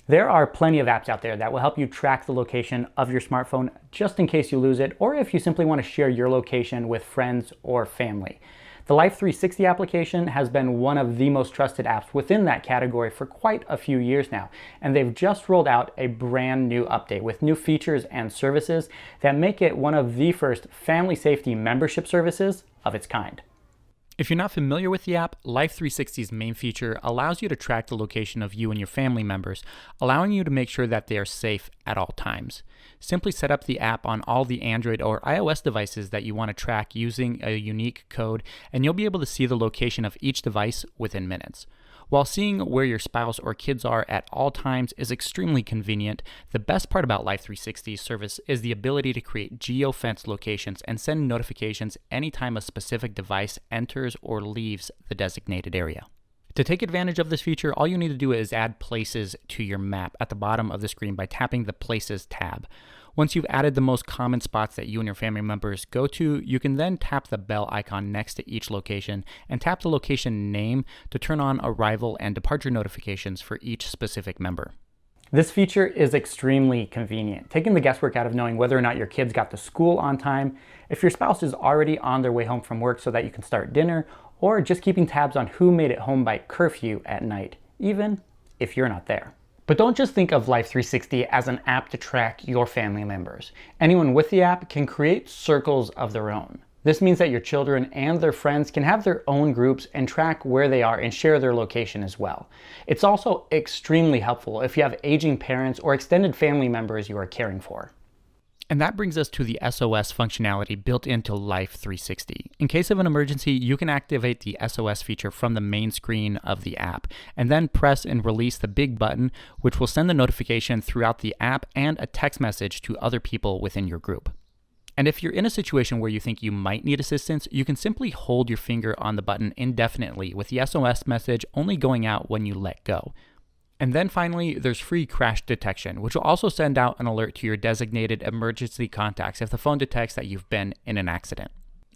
There are plenty of apps out there that will help you track the location of your smartphone just in case you lose it, or if you simply want to share your location with friends or family. The Life360 application has been one of the most trusted apps within that category for quite a few years now, and they've just rolled out a brand new update with new features and services that make it one of the first family safety membership services of its kind. If you're not familiar with the app, Life360's main feature allows you to track the location of you and your family members, allowing you to make sure that they are safe at all times. Simply set up the app on all the Android or iOS devices that you want to track using a unique code, and you'll be able to see the location of each device within minutes. While seeing where your spouse or kids are at all times is extremely convenient, the best part about Life360's service is the ability to create geofence locations and send notifications anytime a specific device enters or leaves the designated area. To take advantage of this feature, all you need to do is add places to your map at the bottom of the screen by tapping the Places tab. Once you've added the most common spots that you and your family members go to, you can then tap the bell icon next to each location and tap the location name to turn on arrival and departure notifications for each specific member. This feature is extremely convenient, taking the guesswork out of knowing whether or not your kids got to school on time, if your spouse is already on their way home from work so that you can start dinner, or just keeping tabs on who made it home by curfew at night, even if you're not there. But don't just think of Life360 as an app to track your family members. Anyone with the app can create circles of their own. This means that your children and their friends can have their own groups and track where they are and share their location as well. It's also extremely helpful if you have aging parents or extended family members you are caring for. And that brings us to the SOS functionality built into Life360. In case of an emergency, you can activate the SOS feature from the main screen of the app, and then press and release the big button, which will send the notification throughout the app and a text message to other people within your group. And if you're in a situation where you think you might need assistance, you can simply hold your finger on the button indefinitely, with the SOS message only going out when you let go. And then finally, there's free crash detection, which will also send out an alert to your designated emergency contacts if the phone detects that you've been in an accident.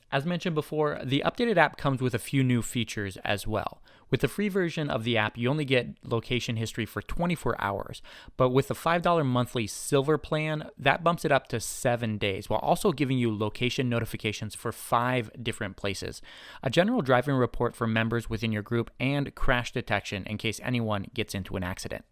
As mentioned before, the updated app comes with a few new features as well. With the free version of the app, you only get location history for 24 hours, but with the $5 monthly silver plan, that bumps it up to 7 days, while also giving you location notifications for 5 different places, a general driving report for members within your group, and crash detection in case anyone gets into an accident.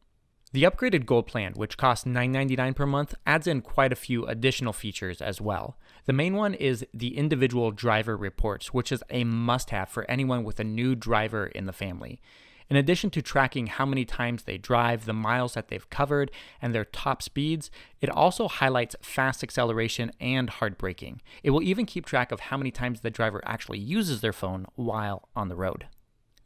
The upgraded Gold plan, which costs $9.99 per month, adds in quite a few additional features as well. The main one is the individual driver reports, which is a must-have for anyone with a new driver in the family. In addition to tracking how many times they drive, the miles that they've covered, and their top speeds, it also highlights fast acceleration and hard braking. It will even keep track of how many times the driver actually uses their phone while on the road.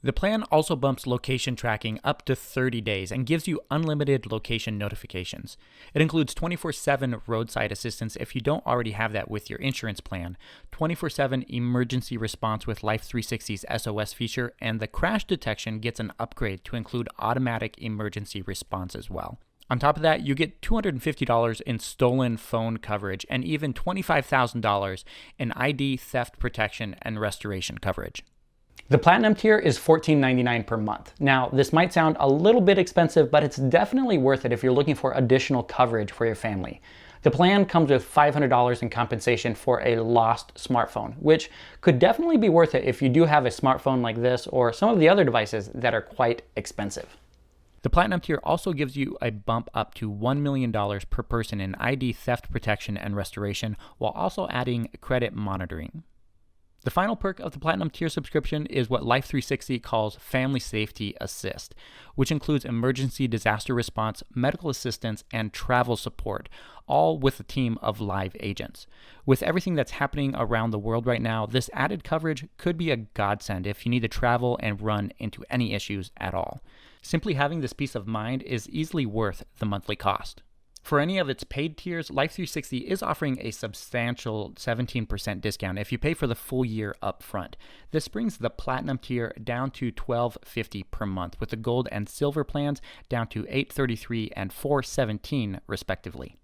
The plan also bumps location tracking up to 30 days and gives you unlimited location notifications. It includes 24/7 roadside assistance if you don't already have that with your insurance plan, 24/7 emergency response with Life360's SOS feature, and the crash detection gets an upgrade to include automatic emergency response as well. On top of that, you get $250 in stolen phone coverage and even $25,000 in ID theft protection and restoration coverage. The Platinum tier is $14.99 per month. Now, this might sound a little bit expensive, but it's definitely worth it if you're looking for additional coverage for your family. The plan comes with $500 in compensation for a lost smartphone, which could definitely be worth it if you do have a smartphone like this or some of the other devices that are quite expensive. The Platinum tier also gives you a bump up to $1 million per person in ID theft protection and restoration, while also adding credit monitoring. The final perk of the Platinum tier subscription is what Life360 calls Family Safety Assist, which includes emergency disaster response, medical assistance, and travel support, all with a team of live agents. With everything that's happening around the world right now, this added coverage could be a godsend if you need to travel and run into any issues at all. Simply having this peace of mind is easily worth the monthly cost. For any of its paid tiers, Life360 is offering a substantial 17% discount if you pay for the full year up front. This brings the Platinum tier down to $12.50 per month, with the Gold and Silver plans down to $8.33 and $4.17 respectively.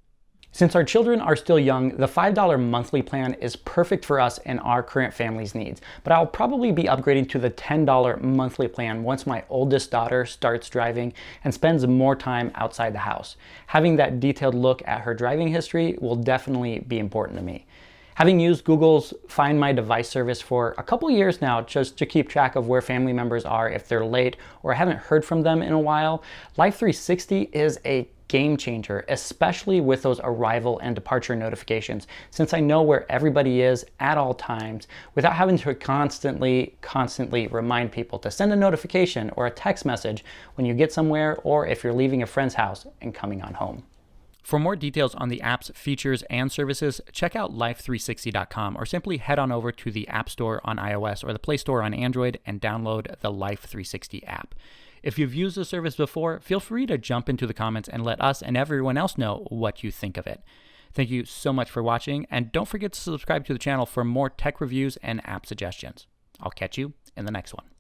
Since our children are still young, the $5 monthly plan is perfect for us and our current family's needs, but I'll probably be upgrading to the $10 monthly plan once my oldest daughter starts driving and spends more time outside the house. Having that detailed look at her driving history will definitely be important to me. Having used Google's Find My Device service for a couple years now just to keep track of where family members are if they're late or I haven't heard from them in a while, Life360 is a game changer, especially with those arrival and departure notifications, since I know where everybody is at all times without having to constantly remind people to send a notification or a text message when you get somewhere or if you're leaving a friend's house and coming on home. For more details on the app's features and services, check out life360.com or simply head on over to the App Store on iOS or the Play Store on Android and download the Life360 app. If you've used the service before, feel free to jump into the comments and let us and everyone else know what you think of it. Thank you so much for watching, and don't forget to subscribe to the channel for more tech reviews and app suggestions. I'll catch you in the next one.